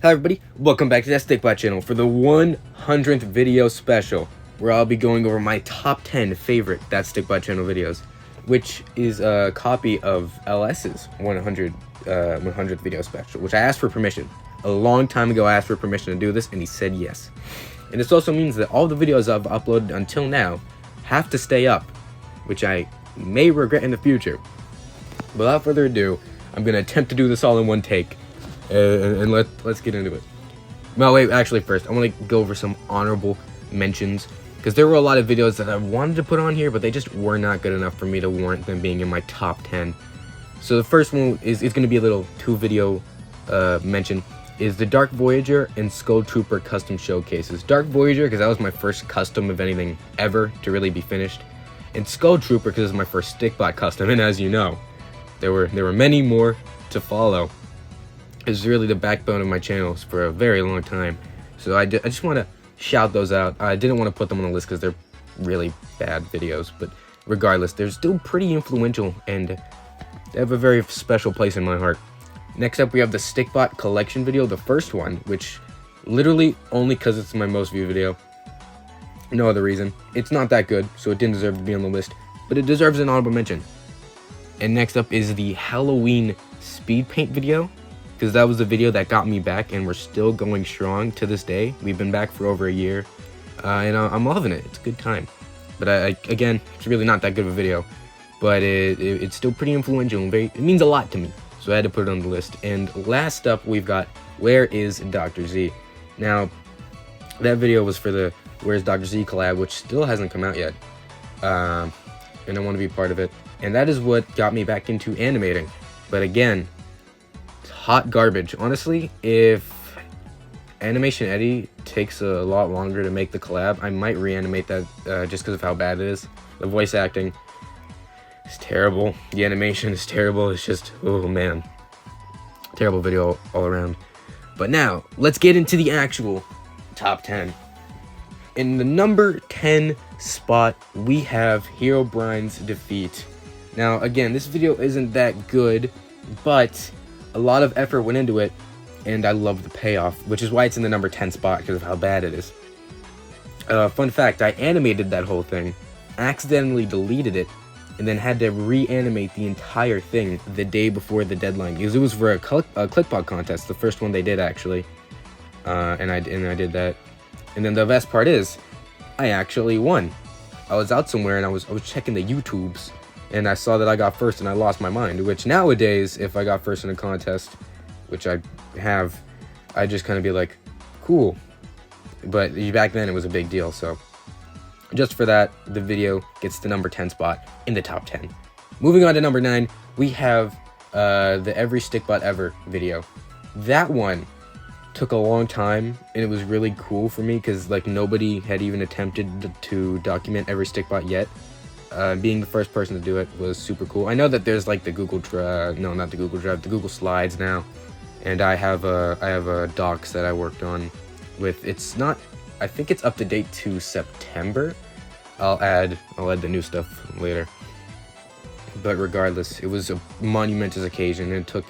Hi everybody, welcome back to that Stikbot channel for the 100th video special, where I'll be going over my top 10 favorite That Stikbot channel videos, which is a copy of LS's 100th video special, which I asked for permission. A long time ago I asked for permission to do this, and he said yes. And this also means that all the videos I've uploaded until now have to stay up, which I may regret in the future. Without further ado, I'm going to attempt to do this all in one take. And let's get into it. Well, wait, actually first, I want to go over some honorable mentions, because there were a lot of videos that I wanted to put on here, but they just were not good enough for me to warrant them being in my top 10. So the first one is going to be a little two-video mention, is the Dark Voyager and Skull Trooper custom showcases. Dark Voyager, because that was my first custom of anything ever to really be finished, and Skull Trooper, because it was my first Stikbot custom, and as you know, there were many more to follow. Is really the backbone of my channels for a very long time, so I just want to shout those out. I didn't want to put them on the list because they're really bad videos, but regardless, they're still pretty influential and they have a very special place in my heart. Next up, we have the Stikbot collection video, the first one, which literally only because it's my most viewed video, no other reason. It's not that good, so it didn't deserve to be on the list, but it deserves an honorable mention. And next up is the Halloween speed paint video, because that was the video that got me back, and we're still going strong to this day. We've been back for over a year, and I'm loving it. It's a good time. But again, it's really not that good of a video, but it's still pretty influential, and it means a lot to me, so I had to put it on the list. And last up, we've got Where is Dr. Z? Now, that video was for the Where's Dr. Z collab, which still hasn't come out yet, and I want to be part of it. And that is what got me back into animating. But again, hot garbage. Honestly, if Animation Eddie takes a lot longer to make the collab, I might reanimate that just because of how bad it is. The voice acting is terrible. The animation is terrible. It's just, oh man. Terrible video all around. But now, let's get into the actual top 10. In the number 10 spot, we have Herobrine's defeat. Now, again, this video isn't that good, but a lot of effort went into it, and I love the payoff, which is why it's in the number 10 spot, because of how bad it is. Fun fact, I animated that whole thing, accidentally deleted it, and then had to reanimate the entire thing the day before the deadline, because it was for a clickbot contest, the first one they did, actually. And I did that. And then the best part is, I actually won. I was out somewhere, and I was checking the YouTubes, and I saw that I got first, and I lost my mind, which nowadays, if I got first in a contest, which I have, I just kind of be like, cool. But back then, it was a big deal, so just for that, the video gets the number 10 spot in the top 10. Moving on to number 9, we have the Every Stikbot Ever video. That one took a long time, and it was really cool for me, because like nobody had even attempted to document every Stikbot yet. Being the first person to do it was super cool. I know that there's like the Google Drive, no, not the Google Drive, the Google Slides now, and I have a docs that I worked on with. It's not, I think it's up to date to September. I'll add the new stuff later. But regardless, it was a monumentous occasion, and it took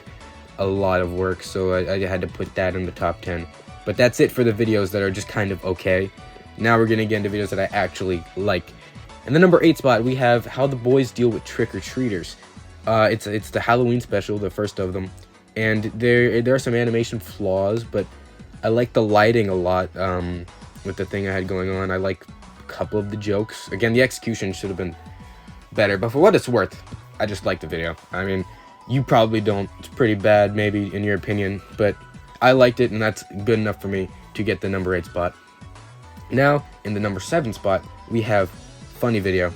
a lot of work, so I had to put that in the top 10. But that's it for the videos that are just kind of okay. Now we're gonna get into videos that I actually like. In the number 8 spot, we have How the Boys Deal with Trick-or-Treaters. It's the Halloween special, the first of them, and there are some animation flaws, but I like the lighting a lot with the thing I had going on. I like a couple of the jokes. Again, the execution should have been better, but for what it's worth, I just like the video. I mean, you probably don't. It's pretty bad, maybe, in your opinion, but I liked it, and that's good enough for me to get the number 8 spot. Now, in the number 7 spot, we have Funny video.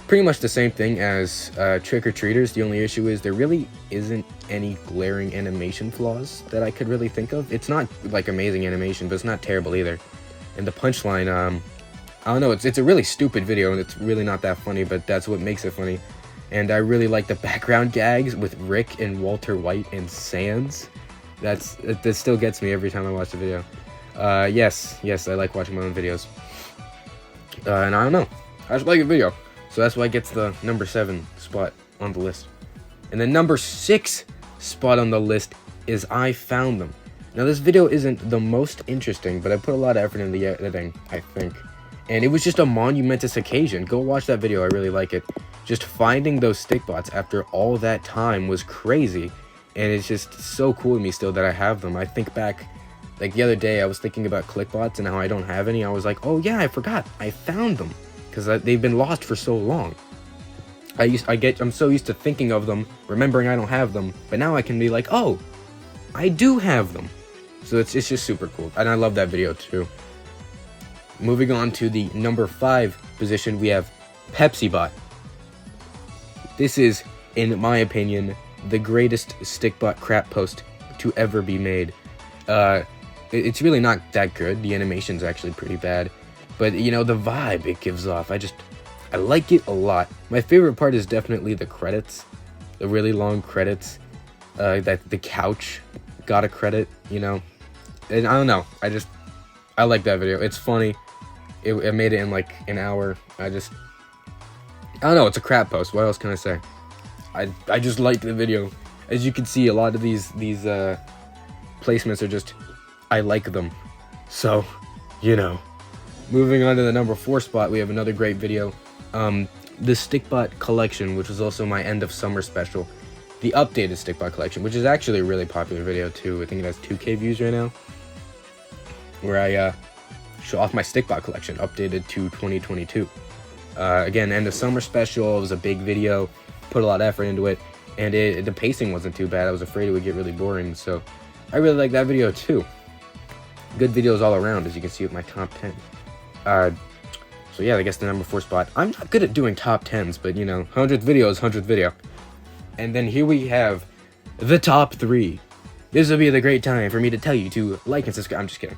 Pretty much the same thing as Trick-or-Treaters. The only issue is there really isn't any glaring animation flaws that I could really think of. It's not like amazing animation, but it's not terrible either. And the punchline, I don't know, it's a really stupid video, and it's really not that funny, but that's what makes it funny. And I really like the background gags with Rick and Walter White and Sans. This still gets me every time I watch the video. Yes, I like watching my own videos. And I don't know, I just like a video, so that's why it gets the number 7 spot on the list. And the number 6 spot on the list is I Found Them. Now this video isn't the most interesting, but I put a lot of effort in the editing, I think. And it was just a monumentous occasion. Go watch that video, I really like it. Just finding those Stikbots after all that time was crazy. And it's just so cool to me still that I have them. I think back, like the other day, I was thinking about clickbots and how I don't have any. I was like, oh yeah, I forgot. I found them. Because they've been lost for so long. I'm so used to thinking of them, remembering I don't have them. But now I can be like, oh, I do have them. So it's just super cool. And I love that video too. Moving on to the number 5 position, we have PepsiBot. This is, in my opinion, the greatest Stikbot crap post to ever be made. It's really not that good. The animation's actually pretty bad. But, you know, the vibe it gives off, I like it a lot. My favorite part is definitely the credits. The really long credits. That the couch got a credit, you know. And I don't know. I like that video. It's funny. It made it in like an hour. I don't know. It's a crap post. What else can I say? I just like the video. As you can see, a lot of these placements are just, I like them. So, you know. Moving on to the number 4 spot, we have another great video. The Stikbot collection, which was also my end of summer special. The updated Stikbot collection, which is actually a really popular video too. I think it has 2K views right now. Where I show off my Stikbot collection, updated to 2022. Again, end of summer special. It was a big video. Put a lot of effort into it. And the pacing wasn't too bad. I was afraid it would get really boring. So I really like that video too. Good videos all around, as you can see with my top 10. So yeah, I guess the number 4 spot. I'm not good at doing top 10s, but you know, 100th video is 100th video. And then here we have the top 3. This will be the great time for me to tell you to like and subscribe. I'm just kidding.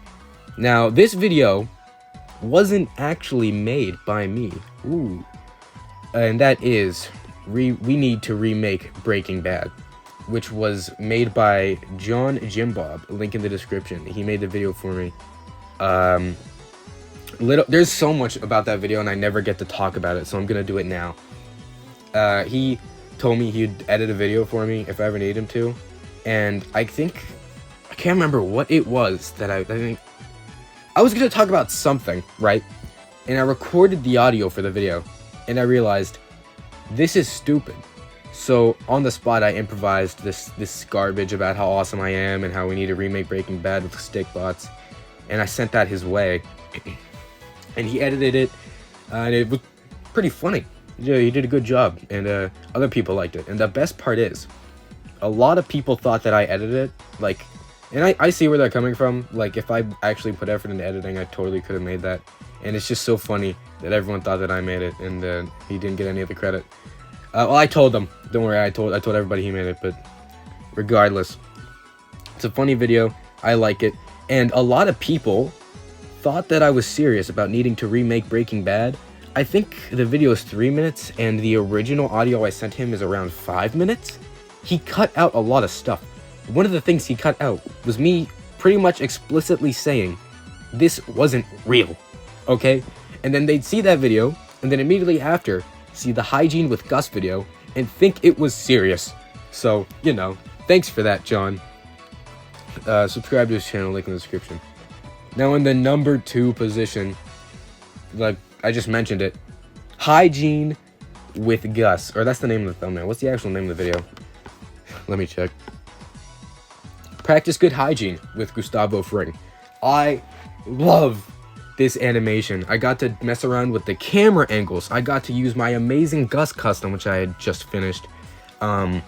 Now, this video wasn't actually made by me. Ooh. And that is, we need to remake Breaking Bad, which was made by John Jimbob. Link in the description. He made the video for me. There's so much about that video, and I never get to talk about it, so I'm gonna do it now. He told me he'd edit a video for me if I ever need him to, and I can't remember what it was that I think I was gonna talk about something, right? And I recorded the audio for the video, and I realized this is stupid. So on the spot, I improvised this garbage about how awesome I am and how we need to remake Breaking Bad with Stikbots, and I sent that his way. And he edited it, and it was pretty funny. Yeah, he did a good job, and other people liked it. And the best part is, a lot of people thought that I edited it, like, and I see where they're coming from. Like, if I actually put effort into editing, I totally could have made that. And it's just so funny that everyone thought that I made it, and he didn't get any of the credit. Well, I told them. Don't worry, I told everybody he made it, but regardless, it's a funny video. I like it, and a lot of people thought that I was serious about needing to remake Breaking Bad. I think the video is 3 minutes, and the original audio I sent him is around 5 minutes. He cut out a lot of stuff. One of the things he cut out was me pretty much explicitly saying, this wasn't real, okay? And then they'd see that video, and then immediately after, see the Hygiene with Gus video, and think it was serious. So, you know, thanks for that, John. Subscribe to his channel, link in the description. Now in the number 2 position, like I just mentioned it, Hygiene with Gus, or that's the name of the thumbnail. What's the actual name of the video? Let me check. Practice Good Hygiene with Gustavo Fring. I love this animation. I got to mess around with the camera angles. I got to use my amazing Gus custom, which I had just finished. And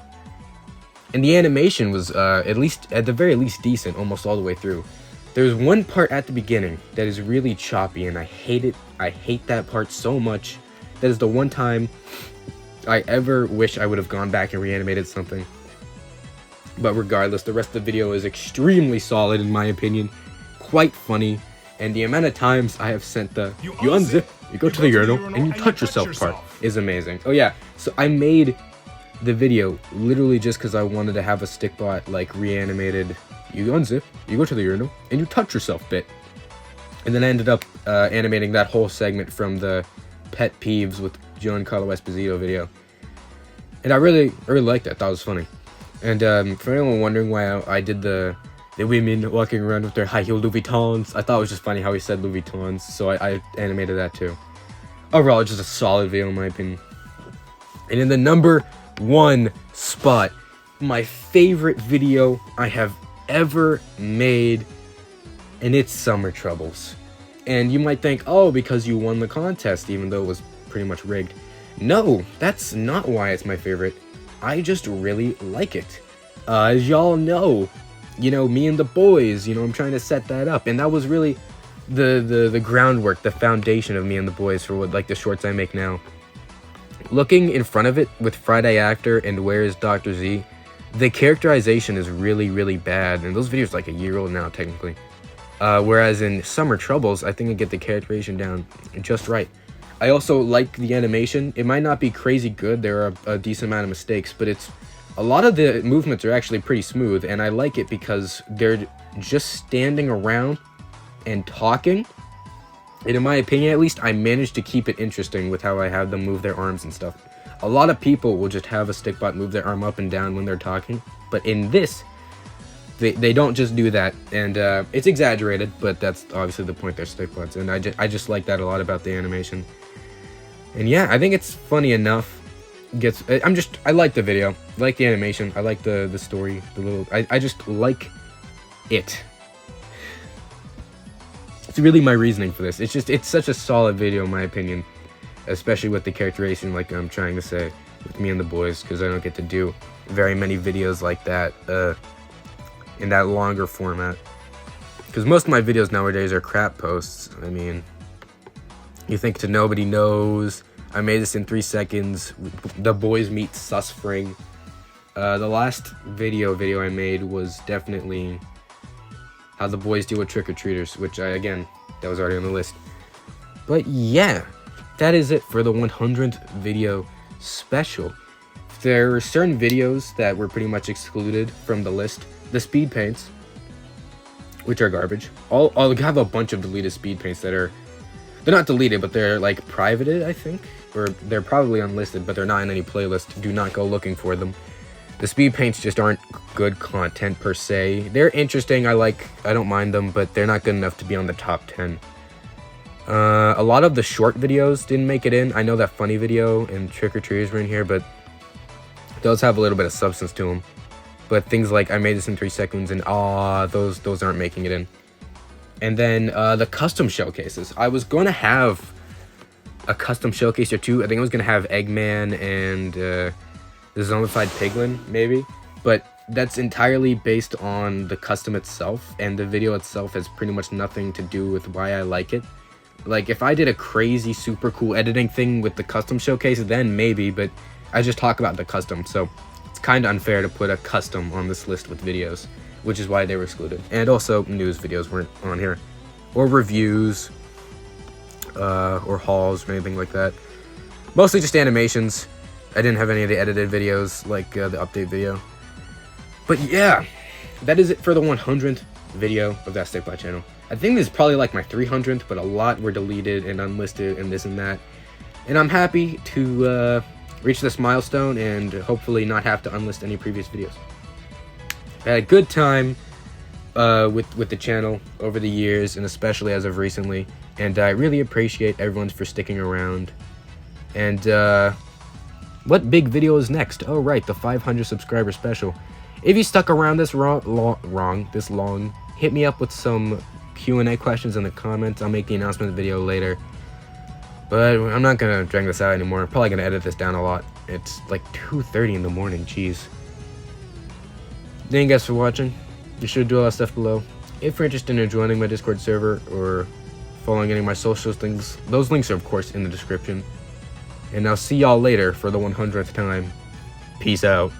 the animation was at the very least decent almost all the way through. There's one part at the beginning that is really choppy, and I hate it. I hate that part so much. That is the one time I ever wish I would have gone back and reanimated something. But regardless, the rest of the video is extremely solid in my opinion. Quite funny. And the amount of times I have sent the you unzip, you go to the urinal, and you touch yourself part is amazing. Oh yeah, so I made the video literally just because I wanted to have a Stikbot like reanimated. You unzip, you go to the urinal, and you touch yourself bit. And then I ended up animating that whole segment from the Pet Peeves with Giancarlo Esposito video. And I really liked that. That was funny. And for anyone wondering why I did the the women walking around with their high-heel Louis Vuittons. I thought it was just funny how he said Louis Vuittons, so I animated that too. Overall, just a solid video in my opinion. And in the number 1 spot, my favorite video I have ever made, and it's Summer Troubles. And you might think, oh, because you won the contest, even though it was pretty much rigged. No, that's not why it's my favorite. I just really like it. As y'all know, me and the boys, I'm trying to set that up. And that was really the groundwork, the foundation of me and the boys for what, like, the shorts I make now. Looking in front of it with Friday Actor and Where is Dr. Z, the characterization is really, really bad. And those videos are like a year old now, technically. Whereas in Summer Troubles, I think I get the characterization down just right. I also like the animation. It might not be crazy good. There are a decent amount of mistakes, but a lot of the movements are actually pretty smooth, and I like it because they're just standing around and talking. And in my opinion, at least, I managed to keep it interesting with how I have them move their arms and stuff. A lot of people will just have a Stikbot move their arm up and down when they're talking, but in this, they don't just do that, and it's exaggerated, but that's obviously the point. They're Stikbots, and I just like that a lot about the animation. And yeah, I think it's funny enough. I like the video, I like the animation, I like the story, I just like it. It's really my reasoning for this. It's such a solid video in my opinion, especially with the characterization, like I'm trying to say, with me and the boys, because I don't get to do very many videos like that in that longer format. Because most of my videos nowadays are crap posts. I mean, you think to Nobody Knows, I made this in 3 seconds, the boys meet Susfring. The last video I made was definitely how the boys deal with trick-or-treaters, which that was already on the list. But yeah, that is it for the 100th video special. There were certain videos that were pretty much excluded from the list. The speed paints, which are garbage. I'll have a bunch of deleted speed paints they're not deleted, but they're like privated, I think. Or they're probably unlisted, but they're not in any playlist. Do not go looking for them. The speed paints just aren't good content per se. They're interesting, I don't mind them, but they're not good enough to be on the top 10. A lot of the short videos didn't make it in. I know that funny video and trick-or-treaters were in here, but those have a little bit of substance to them. But things like I made this in 3 seconds and those aren't making it in. And then the custom showcases. I was going to have a custom showcase or two. I think I was going to have Eggman and the Zombified Piglin, maybe. But that's entirely based on the custom itself, and the video itself has pretty much nothing to do with why I like it. Like, if I did a crazy, super cool editing thing with the custom showcase, then maybe, but I just talk about the custom, so it's kind of unfair to put a custom on this list with videos, which is why they were excluded. And also, news videos weren't on here, or reviews, or hauls, or anything like that. Mostly just animations. I didn't have any of the edited videos, like the update video. But yeah, that is it for the 100th video of that Stikbot channel. I think this is probably like my 300th, but a lot were deleted and unlisted and this and that. And I'm happy to reach this milestone and hopefully not have to unlist any previous videos. I had a good time with the channel over the years, and especially as of recently. And I really appreciate everyone for sticking around. And what big video is next? Oh right, the 500 subscriber special. If you stuck around this long, hit me up with some Q&A questions in the comments. I'll make the announcement video later. But I'm not gonna drag this out anymore. I'm probably gonna edit this down a lot. It's like 2:30 in the morning, jeez. Thank you guys for watching. Be sure to do all that stuff below. If you're interested in joining my Discord server or following any of my social things, those links are of course in the description. And I'll see y'all later for the 100th time. Peace out.